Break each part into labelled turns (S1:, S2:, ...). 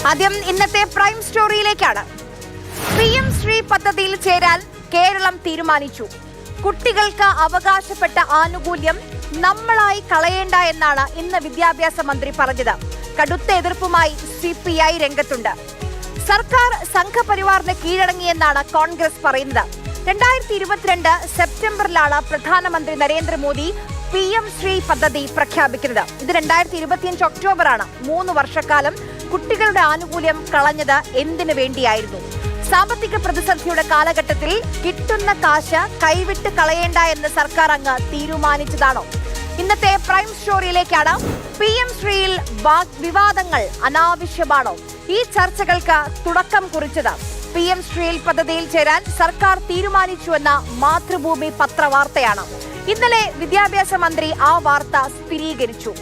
S1: ആദ്യം ഇന്നത്തെ prime സ്റ്റോറിയിലേക്കാണ്. PM Shri പദ്ധതിയിൽ ചേരാൻ കേരളം തീരുമാനിച്ചു. കുട്ടികൾക്ക് അവകാശപ്പെട്ട ആനുകൂല്യം നമ്മളായി കളയേണ്ട എന്നാണ് ഇന്ന് വിദ്യാഭ്യാസ മന്ത്രി പറഞ്ഞത്. കടുത്ത എതിർപ്പുമായി CPI രംഗത്തുണ്ട്. സർക്കാർ സംഘപരിവാറിന് കീഴടങ്ങിയെന്നാണ് കോൺഗ്രസ് പറയുന്നത്. 2022 സെപ്റ്റംബറിലാണ് പ്രധാനമന്ത്രി നരേന്ദ്രമോദി PM ശ്രീ പദ്ധതി പ്രഖ്യാപിക്കുന്നത്. ഇത് 2025 ഒക്ടോബറാണ്. 3 വർഷക്കാലം കുട്ടികളുടെ ആനുകൂല്യം കളഞ്ഞത് എന്തിനു വേണ്ടിയായിരുന്നു? സാമ്പത്തിക പ്രതിസന്ധിയുടെ കാലഘട്ടത്തിൽ കിട്ടുന്ന കാശ് കൈവിട്ട് കളയേണ്ട എന്ന് സർക്കാർ അങ്ങ് തീരുമാനിച്ചതാണോ? ഇന്നത്തെ പ്രൈം സ്റ്റോറിയിലേക്കാണ്. PM ശ്രീയിൽ വിവാദങ്ങൾ അനാവശ്യമാണോ? ഈ ചർച്ചകൾക്ക് തുടക്കം കുറിച്ചത് PM ശ്രീയിൽ പദ്ധതിയിൽ ചേരാൻ സർക്കാർ തീരുമാനിച്ചുവെന്ന മാതൃഭൂമി പത്രവാർത്തയാണ്. ഇന്നലെ വിദ്യാഭ്യാസ മന്ത്രി ആ വാർത്ത സ്ഥിരീകരിച്ചു.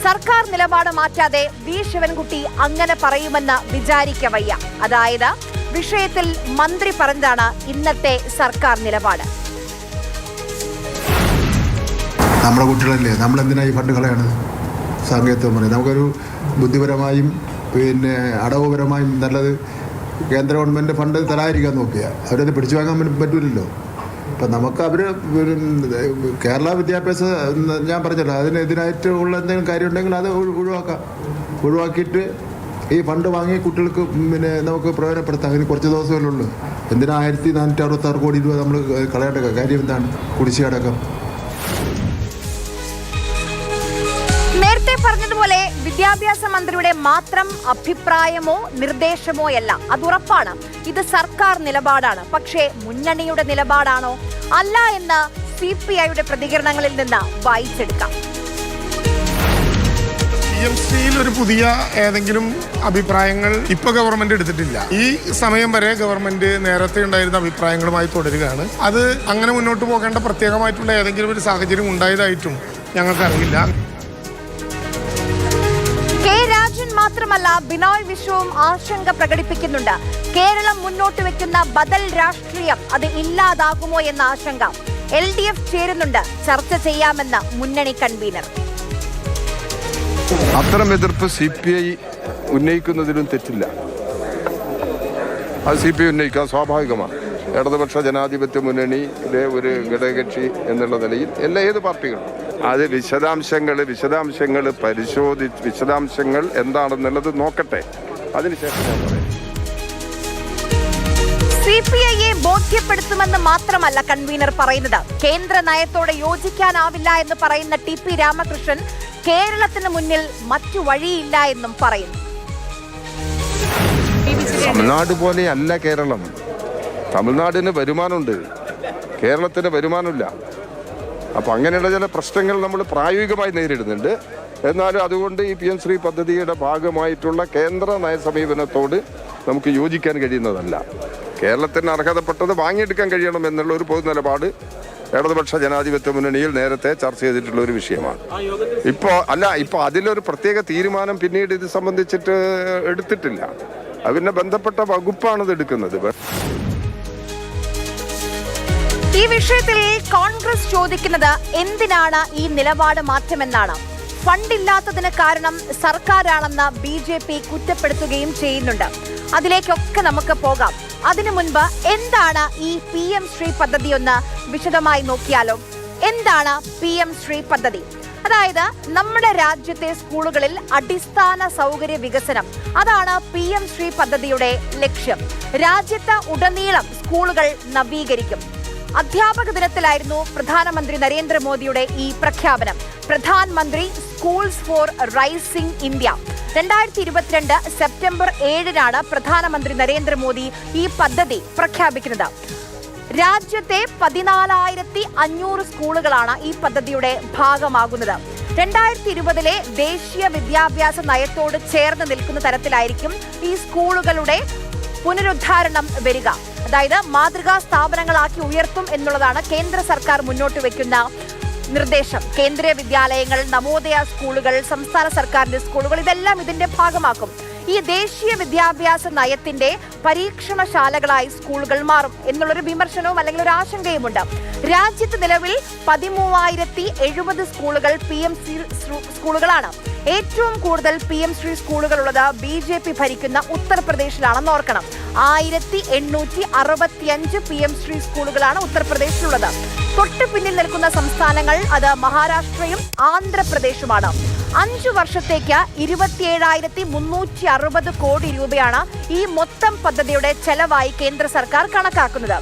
S1: സർക്കാർ നിലപാട് മാറ്റാതെ വി ശിവൻകുട്ടി അങ്ങനെ പറയുമെന്ന് വിചാരിക്കവയ്യ. അതായത് വിഷയത്തിൽ മന്ത്രി പറഞ്ഞതാണ് ഇന്നത്തെ സർക്കാർ നിലപാട്.
S2: നമ്മുടെ കുട്ടികളല്ലേ, നമ്മളെന്തിനാ ഈ ഫണ്ട് കളയാണ്? സാങ്കേതികം പറയും നമുക്കൊരു ബുദ്ധിപരമായും പിന്നെ അടവുപരമായും നല്ലത് കേന്ദ്ര ഗവൺമെൻറ് ഫണ്ട് തരാതിരിക്കാൻ നോക്കിയാൽ അവരത് പിടിച്ചു വാങ്ങാൻ പറ്റൂലല്ലോ. അപ്പം നമുക്ക് അവർ കേരള വിദ്യാഭ്യാസ ഞാൻ പറഞ്ഞല്ലോ അതിനെതിരായിട്ട് ഉള്ള എന്തെങ്കിലും കാര്യം ഉണ്ടെങ്കിൽ അത് ഒഴിവാക്കിയിട്ട് ഈ ഫണ്ട് വാങ്ങി കുട്ടികൾക്ക് പിന്നെ നമുക്ക് പ്രയോജനപ്പെടുത്താം. അതിന് കുറച്ച് ദിവസമല്ലേ ഉള്ളൂ. എന്തിനാ 1466 കോടി രൂപ നമ്മൾ കളയേണ്ട കാര്യം എന്താണ്? കുടിശ്ശികയടക്കം.
S1: നേരത്തെ പറഞ്ഞതുപോലെ വിദ്യാഭ്യാസ മന്ത്രിയുടെ മാത്രം അഭിപ്രായമോ നിർദ്ദേശമോ അല്ല, അത് ഉറപ്പാണ്. ഇത് സർക്കാർ നിലപാടാണ്. പക്ഷേ മുന്നണിയുടെ നിലപാടാണോ? അല്ല എന്ന് CPIയുടെ പ്രതികരണങ്ങളിൽ നിന്ന് വായിച്ചെടുക്കാം.
S3: PM ശ്രീയിൽ ഒരു പുതിയ ഏതെങ്കിലും അഭിപ്രായങ്ങൾ ഇപ്പൊ ഗവൺമെന്റ് എടുത്തിട്ടില്ല. ഈ സമയം വരെ ഗവൺമെന്റ് നേരത്തെ ഉണ്ടായിരുന്ന അഭിപ്രായങ്ങളുമായി തുടരുകയാണ്. അത് അങ്ങനെ മുന്നോട്ട് പോകേണ്ട പ്രത്യേകമായിട്ടുള്ള ഏതെങ്കിലും ഒരു സാഹചര്യം ഉണ്ടായതായിട്ടും ഞങ്ങൾക്കറിയില്ല.
S1: മാത്രമല്ല ബിനോയ് വിശ്വവും ആശങ്ക പ്രകടിപ്പിക്കുന്നുണ്ട്. കേരളം മുന്നോട്ട് വെക്കുന്ന ബദൽ രാഷ്ട്രീയം അത് ഇല്ലാതാകുമോ എന്ന ആശങ്ക. LDF ചേരുന്നുണ്ട്, ചർച്ച ചെയ്യാമെന്ന് മുന്നണി കൺവീനർ.
S4: അത്തരം എതിർപ്പ് CPI ഉന്നയിക്കുന്നതിലും തെറ്റില്ല. അത് CPI ഉന്നയിക്കാൻ സ്വാഭാവികമാണ്. ഇടതുപക്ഷ ജനാധിപത്യ മുന്നണിയിലെ ഒരു ഘടകകക്ഷി എന്നുള്ള നിലയിൽ ഏത് പാർട്ടികളും അത് വിശദാംശങ്ങൾ പരിശോധിച്ച് വിശദാംശങ്ങൾ എന്താണെന്നുള്ളത് നോക്കട്ടെ, അതിനുശേഷം ഞാൻ പറയാം.
S1: CPIയെ ബോധ്യപ്പെടുത്തുമെന്ന് മാത്രമല്ല കൺവീനർ പറയുന്നത്. കേന്ദ്ര നയത്തോടെ യോജിക്കാനാവില്ല എന്ന് പറയുന്ന TP രാമകൃഷ്ണൻ കേരളത്തിന് മുന്നിൽ മറ്റു വഴിയില്ല എന്നും പറയുന്നു.
S4: തമിഴ്നാട് പോലെയല്ല കേരളം. തമിഴ്നാടിന് വരുമാനമുണ്ട്, കേരളത്തിന് വരുമാനമില്ല. അപ്പം അങ്ങനെയുള്ള ചില പ്രശ്നങ്ങൾ നമ്മൾ പ്രായോഗികമായി നേരിടുന്നുണ്ട്. എന്നാലും അതുകൊണ്ട് ഈ PM ശ്രീ പദ്ധതിയുടെ ഭാഗമായിട്ടുള്ള കേന്ദ്ര നയസമീപനത്തോട് നമുക്ക് യോജിക്കാൻ കഴിയുന്നതല്ല. കേരളത്തിന് അർഹതപ്പെട്ടത് വാങ്ങിയെടുക്കാൻ കഴിയണം എന്നുള്ള ഒരു പൊതു നിലപാട് ഇടതുപക്ഷ ജനാധിപത്യ മുന്നണിയിൽ നേരത്തെ ചർച്ച ചെയ്തിട്ടുള്ള ഒരു വിഷയമാണ്. ഇപ്പോൾ അതിലൊരു പ്രത്യേക തീരുമാനം പിന്നീട് ഇത് സംബന്ധിച്ചിട്ട് എടുത്തിട്ടില്ല. അതിനെ ബന്ധപ്പെട്ട വകുപ്പാണിത് എടുക്കുന്നത്.
S1: ഈ വിഷയത്തിൽ കോൺഗ്രസ് ചോദിക്കുന്നത് എന്തിനാണ് ഈ നിലപാട് മാറ്റമെന്നാണ്. ഫണ്ടില്ലാത്തതിന് കാരണം സർക്കാരാണെന്ന് BJP കുറ്റപ്പെടുത്തുകയും ചെയ്യുന്നുണ്ട്. അതിലേക്കൊക്കെ നമുക്ക് പോകാം. അതിനു മുൻപ് എന്താണ് ഈ PM ശ്രീ പദ്ധതി ഒന്ന് വിശദമായി നോക്കിയാലോ? എന്താണ് PM ശ്രീ പദ്ധതി? അതായത് നമ്മുടെ രാജ്യത്തെ സ്കൂളുകളിൽ അടിസ്ഥാന സൗകര്യ വികസനം, അതാണ് PM ശ്രീ പദ്ധതിയുടെ ലക്ഷ്യം. രാജ്യത്ത് ഉടനീളം സ്കൂളുകൾ നവീകരിക്കും. അധ്യാപക ദിനത്തിലായിരുന്നു പ്രധാനമന്ത്രി നരേന്ദ്രമോദിയുടെ ഈ പ്രഖ്യാപനം. പ്രധാനമന്ത്രി schools four rising India 2022 September 7 പ്രധാനമന്ത്രി നരേന്ദ്രമോദി ഈ പദ്ധതി പ്രഖ്യാപിക്കുന്നത്. രാജ്യത്തെ 14,500 സ്കൂളുകളാണ് ഈ പദ്ധതിയുടെ ഭാഗമാകുന്നത്. 2020 ദേശീയ വിദ്യാഭ്യാസ നയത്തോട് ചേർന്ന് നിൽക്കുന്ന തരത്തിലായിരിക്കും ഈ സ്കൂളുകളുടെ പുനരുദ്ധാരണം വരിക. അതായത് മാതൃകാ സ്ഥാപനങ്ങളാക്കി ഉയർത്തും എന്നുള്ളതാണ് കേന്ദ്ര സർക്കാർ മുന്നോട്ട് വെക്കുന്ന നിർദ്ദേശം. കേന്ദ്രീയ വിദ്യാലയങ്ങൾ, നവോദയ സ്കൂളുകൾ, സംസ്ഥാന സർക്കാരിന്റെ സ്കൂളുകൾ ഇതെല്ലാം ഇതിന്റെ ഭാഗമാക്കും. ഈ ദേശീയ വിദ്യാഭ്യാസ നയത്തിന്റെ പരീക്ഷണശാലകളായി സ്കൂളുകൾ മാറും എന്നുള്ളൊരു വിമർശനവും അല്ലെങ്കിൽ ഒരു ആശങ്കയുമുണ്ട്. രാജ്യത്ത് നിലവിൽ 13,070 സ്കൂളുകൾ PMC സ്കൂളുകളാണ്. ഏറ്റവും കൂടുതൽ PMC സ്കൂളുകളുള്ളത് BJP ഭരിക്കുന്ന ഉത്തർപ്രദേശിലാണെന്ന് ഓർക്കണം. 1865 PMC സ്കൂളുകളാണ് ഉത്തർപ്രദേശിലുള്ളത്. തൊട്ടു പിന്നിൽ നിൽക്കുന്ന സംസ്ഥാനങ്ങൾ അത് മഹാരാഷ്ട്രയും ആന്ധ്രാപ്രദേശുമാണ്. 5 വർഷത്തേക്ക് 27,360 കോടി രൂപയാണ് ഈ മൊത്തം പദ്ധതിയുടെ ചെലവായി കേന്ദ്ര സർക്കാർ കണക്കാക്കുന്നത്.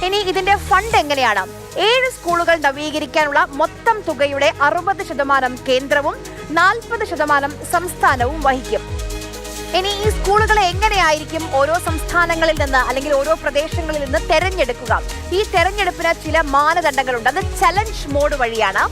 S1: ഇനി ഇതിന്റെ ഫണ്ട് എങ്ങനെയാണ്? 7 സ്കൂളുകൾ നവീകരിക്കാനുള്ള മൊത്തം തുകയുടെ 60% കേന്ദ്രവും 40% സംസ്ഥാനവും വഹിക്കും. ഇനി ഈ സ്കൂളുകളെ എങ്ങനെയായിരിക്കും ഓരോ സംസ്ഥാനങ്ങളിൽ നിന്ന് അല്ലെങ്കിൽ ഓരോ പ്രദേശങ്ങളിൽ നിന്ന് തെരഞ്ഞെടുക്കുക? ഈ തെരഞ്ഞെടുപ്പിന് ചില മാനദണ്ഡങ്ങളുണ്ട്. അത് ചലഞ്ച് മോഡ് വഴിയാണ്.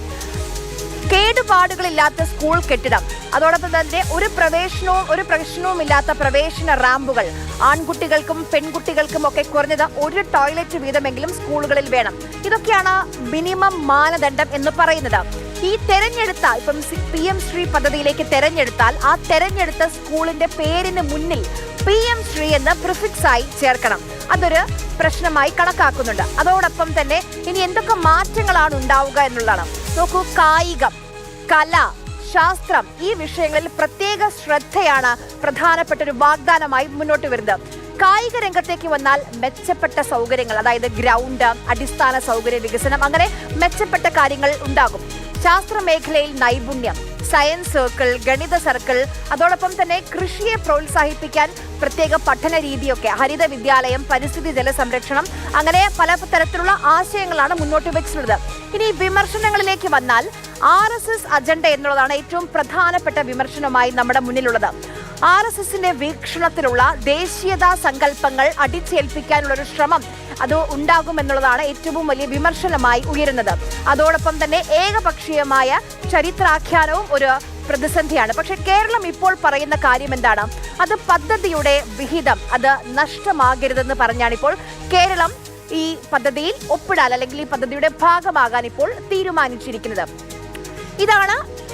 S1: കേടുപാടുകളില്ലാത്ത സ്കൂൾ കെട്ടിടം, അതോടൊപ്പം തന്നെ ഒരു പ്രവേശനവും ഇല്ലാത്ത പ്രവേശന റാമ്പുകൾ, ആൺകുട്ടികൾക്കും പെൺകുട്ടികൾക്കും ഒക്കെ കുറഞ്ഞത് ഒരു ടോയ്ലറ്റ് വീതമെങ്കിലും സ്കൂളുകളിൽ വേണം. ഇതൊക്കെയാണ് മിനിമം മാനദണ്ഡം എന്ന് പറയുന്നത്. ഈ തെരഞ്ഞെടുത്ത ഇപ്പം PMC പദ്ധതിയിലേക്ക് തെരഞ്ഞെടുത്താൽ ആ തെരഞ്ഞെടുത്ത സ്കൂളിന്റെ പേരിന് മുന്നിൽ PMC എന്ന പ്രിഫിക്സ് ആയി ചേർക്കണം. അതൊരു പ്രശ്നമായി കണക്കാക്കുന്നുണ്ട്. അതോടൊപ്പം തന്നെ ഇനി എന്തൊക്കെ മാറ്റങ്ങളാണ് ഉണ്ടാവുക എന്നുള്ളതാണ്. നോക്കൂ, കായികം, കല, ശാസ്ത്രം ഈ വിഷയങ്ങളിൽ പ്രത്യേക ശ്രദ്ധയാണ് പ്രധാനപ്പെട്ട ഒരു വാഗ്ദാനമായി മുന്നോട്ട് വരുന്നത്. കായിക രംഗത്തേക്ക് വന്നാൽ മെച്ചപ്പെട്ട സൗകര്യങ്ങൾ, അതായത് ഗ്രൗണ്ട്, അടിസ്ഥാന സൗകര്യ വികസനം, അങ്ങനെ മെച്ചപ്പെട്ട കാര്യങ്ങൾ ഉണ്ടാകും. ശാസ്ത്ര മേഖലയിൽ നൈപുണ്യം, സയൻസ് സർക്കിൾ, ഗണിത സർക്കിൾ, അതോടൊപ്പം തന്നെ കൃഷിയെ പ്രോത്സാഹിപ്പിക്കാൻ പ്രത്യേക പഠന രീതിയൊക്കെ, ഹരിത വിദ്യാലയം, പരിസ്ഥിതി ജല സംരക്ഷണം, അങ്ങനെ പല തരത്തിലുള്ള ആശയങ്ങളാണ് മുന്നോട്ട് വെച്ചിട്ടുള്ളത്. ഇനി വിമർശനങ്ങളിലേക്ക് വന്നാൽ RSS അജണ്ട എന്നുള്ളതാണ് ഏറ്റവും പ്രധാനപ്പെട്ട വിമർശനമായി നമ്മുടെ മുന്നിലുള്ളത്. RSSന്റെ വീക്ഷണത്തിലുള്ള ദേശീയതാ സങ്കല്പങ്ങൾ അടിച്ചേൽപ്പിക്കാനുള്ളൊരു ശ്രമം അത് ഉണ്ടാകുമെന്നുള്ളതാണ് ഏറ്റവും വലിയ വിമർശനമായി ഉയരുന്നത്. അതോടൊപ്പം തന്നെ ഏകപക്ഷീയമായ ചരിത്രാഖ്യാനവും ഒരു പ്രതിസന്ധിയാണ്. പക്ഷെ കേരളം ഇപ്പോൾ പറയുന്ന കാര്യം എന്താണ്? അത് പദ്ധതിയുടെ വിഹിതം അത് നഷ്ടമാകരുതെന്ന് പറഞ്ഞാണ് ഇപ്പോൾ കേരളം ഈ പദ്ധതിയിൽ ഒപ്പിടാൻ അല്ലെങ്കിൽ ഈ പദ്ധതിയുടെ ഭാഗമാകാൻ ഇപ്പോൾ തീരുമാനിച്ചിരിക്കുന്നത്.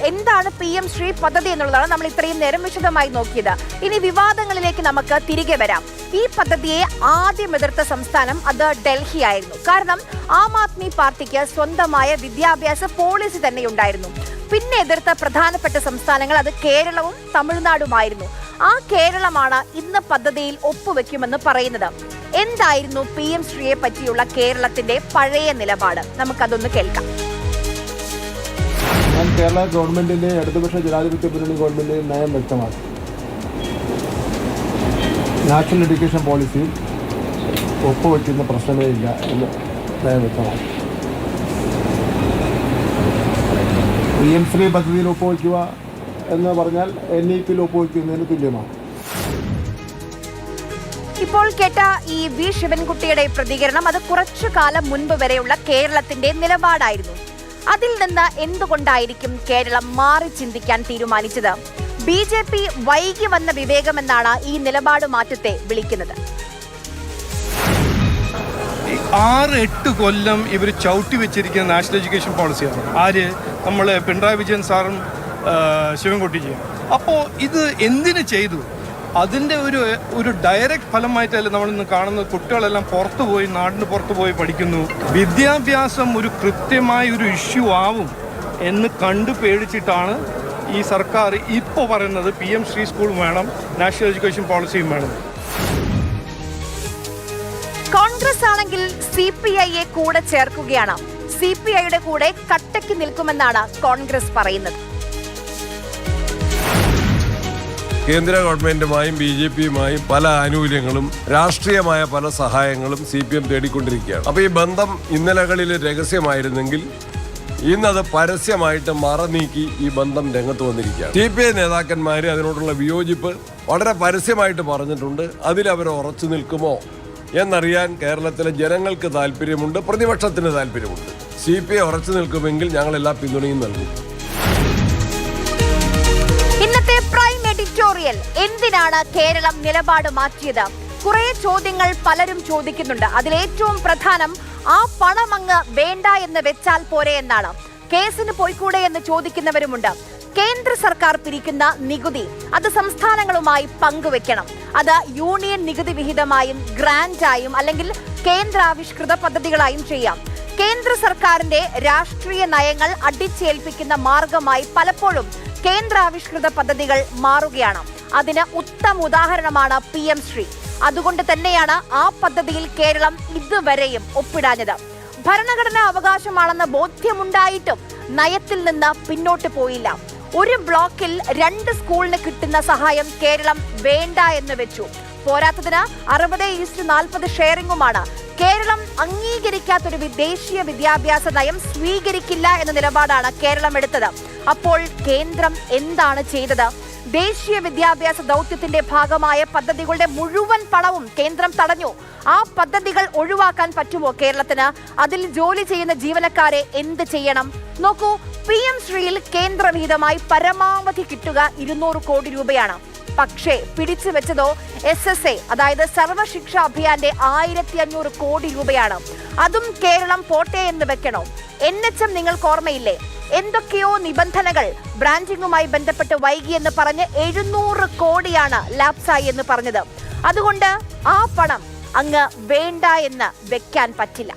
S1: എന്താണ് PMC പദ്ധതി എന്നുള്ളതാണ് നമ്മൾ ഇത്രയും നേരം വിശദമായി നോക്കിയത്. ഇനി വിവാദങ്ങളിലേക്ക് നമുക്ക് തിരികെ വരാം. ഈ പദ്ധതിയെ ആദ്യം എതിർത്ത സംസ്ഥാനം അത് ഡൽഹി ആയിരുന്നു. കാരണം ആം ആദ്മി പാർട്ടിക്ക് സ്വന്തമായ വിദ്യാഭ്യാസ പോളിസി തന്നെ ഉണ്ടായിരുന്നു. പിന്നെ എതിർത്ത പ്രധാനപ്പെട്ട സംസ്ഥാനങ്ങൾ അത് കേരളവും തമിഴ്നാടുമായിരുന്നു. ആ കേരളമാണ് ഇന്ന് പദ്ധതിയിൽ ഒപ്പുവെക്കുമെന്ന് പറയുന്നത്. എന്തായിരുന്നു PMCയെ പറ്റിയുള്ള കേരളത്തിന്റെ പഴയ നിലപാട്? നമുക്കതൊന്ന് കേൾക്കാം.
S5: കേരള ഗവൺമെന്റിന്റെ ഇടതുപക്ഷ ജനാധിപത്യ മുന്നണി ഗവൺമെന്റ് നയം വ്യക്തമാക്കി. നാഷണൽ എഡ്യൂക്കേഷൻ പോളിസിയിൽ ഒപ്പുവയ്ക്കുന്ന പ്രശ്നമേ ഇല്ല എന്ന് നയം വ്യക്തമാക്കി. PMC പദ്ധതിയിൽ ഒപ്പുവയ്ക്കുക എന്ന് പറഞ്ഞാൽ NEP-യിൽ ഒപ്പുവയ്ക്കുന്നതിന് തുല്യമാണ്.
S1: ഇപ്പോൾ കേട്ട ഈ വി ശിവൻകുട്ടിയുടെ പ്രതികരണം അത് കുറച്ചു കാലം മുൻപ് വരെയുള്ള കേരളത്തിന്റെ നിലപാടായിരുന്നു. അതിൽ നിന്ന് എന്തുകൊണ്ടായിരിക്കും കേരളം മാറി ചിന്തിക്കാൻ തീരുമാനിച്ചത്? BJP വൈകി വന്ന വിവേകമെന്നാണ് ഈ നിലപാട് മാറ്റത്തെ വിളിക്കുന്നത്.
S6: 6-8 കൊല്ലം ഇവർ ചവിട്ടി വെച്ചിരിക്കുന്ന നാഷണൽ എഡ്യൂക്കേഷൻ പോളിസിയാണ്. ആര്? നമ്മൾ പിണറായി വിജയൻ സാറും ശിവൻകുട്ടിജിയും. അപ്പോൾ ഇത് എന്തിനു ചെയ്തു? അതിൻ്റെ ഒരു ഡയറക്റ്റ് ഫലമായിട്ടല്ല നമ്മളിന്ന് കാണുന്നത്. കുട്ടികളെല്ലാം നാടിന് പുറത്തു പോയി പഠിക്കുന്നു. വിദ്യാഭ്യാസം ഒരു കൃത്യമായ ഒരു ഇഷ്യൂ ആവും എന്ന് കണ്ടു പേടിച്ചിട്ടാണ് ഈ സർക്കാർ ഇപ്പോൾ പറയുന്നത് PMC സ്കൂളും വേണം, നാഷണൽ എഡ്യൂക്കേഷൻ പോളിസിയും വേണം.
S1: കോൺഗ്രസ് ആണെങ്കിൽ CPIയെ കൂടെ ചേർക്കുകയാണ്. CPIയുടെ കൂടെ കട്ടയ്ക്ക് നിൽക്കുമെന്നാണ് കോൺഗ്രസ് പറയുന്നത്.
S7: കേന്ദ്ര ഗവൺമെന്റുമായും BJPയുമായും പല ആനുകൂല്യങ്ങളും രാഷ്ട്രീയമായ പല സഹായങ്ങളും CPM തേടിക്കൊണ്ടിരിക്കുകയാണ്. അപ്പോൾ ഈ ബന്ധം ഇന്നലകളിൽ രഹസ്യമായിരുന്നെങ്കിൽ ഇന്നത് പരസ്യമായിട്ട് മറനീക്കി ഈ ബന്ധം രംഗത്ത് വന്നിരിക്കുകയാണ്. CPI നേതാക്കന്മാർ അതിനോടുള്ള വിയോജിപ്പ് വളരെ പരസ്യമായിട്ട് പറഞ്ഞിട്ടുണ്ട്. അതിലവർ ഉറച്ചു നിൽക്കുമോ എന്നറിയാൻ കേരളത്തിലെ ജനങ്ങൾക്ക് താല്പര്യമുണ്ട്, പ്രതിപക്ഷത്തിന് താല്പര്യമുണ്ട്. CPI ഉറച്ചു നിൽക്കുമെങ്കിൽ ഞങ്ങൾ എല്ലാ പിന്തുണയും നൽകും.
S1: ഇന്നത്തെ പ്രൈം എഡിറ്റോറിയൽ എന്തിനാണ് കേരളം നിലപാട് മാറ്റിയത്? കുറെ ചോദ്യങ്ങൾ പലരും ചോദിക്കുന്നുണ്ട്. അതിലേറ്റവും പ്രധാനം ആ പണം അങ്ങ് വേണ്ട എന്ന് വെച്ചാൽ പോരെ എന്നാണ്. കേസിന് പോയിക്കൂടെ എന്ന് ചോദിക്കുന്നവരുമുണ്ട്. കേന്ദ്ര സർക്കാർ പിരിക്കുന്ന നികുതി അത് സംസ്ഥാനങ്ങളുമായി പങ്കുവെക്കണം. അത് യൂണിയൻ നികുതി വിഹിതമായും ഗ്രാന്റായും അല്ലെങ്കിൽ കേന്ദ്രാവിഷ്കൃത പദ്ധതികളായും ചെയ്യാം. കേന്ദ്ര സർക്കാരിന്റെ രാഷ്ട്രീയ നയങ്ങൾ അടിച്ചേൽപ്പിക്കുന്ന മാർഗമായി പലപ്പോഴും കേന്ദ്രാവിഷ്കൃത പദ്ധതികൾ മാറുകയാണ്. അതിന് ഉത്തമ ഉദാഹരണമാണ് PM ശ്രീ. അതുകൊണ്ട് തന്നെയാണ് ആ പദ്ധതിയിൽ കേരളം ഇതുവരെയും ഒപ്പിടാഞ്ഞത്. ഭരണഘടനാ അവകാശമാണെന്ന് ബോധ്യമുണ്ടായിട്ടും നയത്തിൽ നിന്ന് പിന്നോട്ട് പോയില്ല. ഒരു ബ്ലോക്കിൽ 2 സ്കൂളിന് കിട്ടുന്ന സഹായം കേരളം വേണ്ട എന്ന് വെച്ചു. പോരാത്തതിന് 60:40 ഷെയറിംഗുമാണ്. കേരളം അംഗീകരിക്കാത്തൊരു ദേശീയ വിദ്യാഭ്യാസ നയം സ്വീകരിക്കില്ല എന്ന നിലപാടാണ് കേരളം എടുത്തത്. അപ്പോൾ കേന്ദ്രം എന്താണ് ചെയ്തത്? ദേശീയ വിദ്യാഭ്യാസ ദൗത്യത്തിന്റെ ഭാഗമായ പദ്ധതികളുടെ മുഴുവൻ പണവും കേന്ദ്രം തടഞ്ഞു. ആ പദ്ധതികൾ ഒഴിവാക്കാൻ പറ്റുമോ കേരളത്തിന്? അതിൽ ജോലി ചെയ്യുന്ന ജീവനക്കാരെ എന്ത് ചെയ്യണം? നോക്കൂ, PM ശ്രീയിൽ കേന്ദ്ര വിഹിതമായി പരമാവധി കിട്ടുക 200 കോടി രൂപയാണ്. പക്ഷേ പിടിച്ചു വെച്ചതോ SSA, അതായത് സർവശിക്ഷ അഭിയാന്റെ 1500 കോടി രൂപയാണ്. അതും കേരളം പോട്ടെ എന്ന് വെക്കണോ? NHM നിങ്ങൾക്ക് ഓർമ്മയില്ലേ? എന്തൊക്കെയോ നിബന്ധനകൾ ബ്രാഞ്ചിങ്ങുമായി ബന്ധപ്പെട്ട് വൈകിയെന്ന് പറഞ്ഞ് 700 കോടിയാണ് ലാപ്സായി എന്ന് പറഞ്ഞത്. അതുകൊണ്ട് ആ പണം അങ്ങ് വേണ്ട എന്ന് വെക്കാൻ പറ്റില്ല.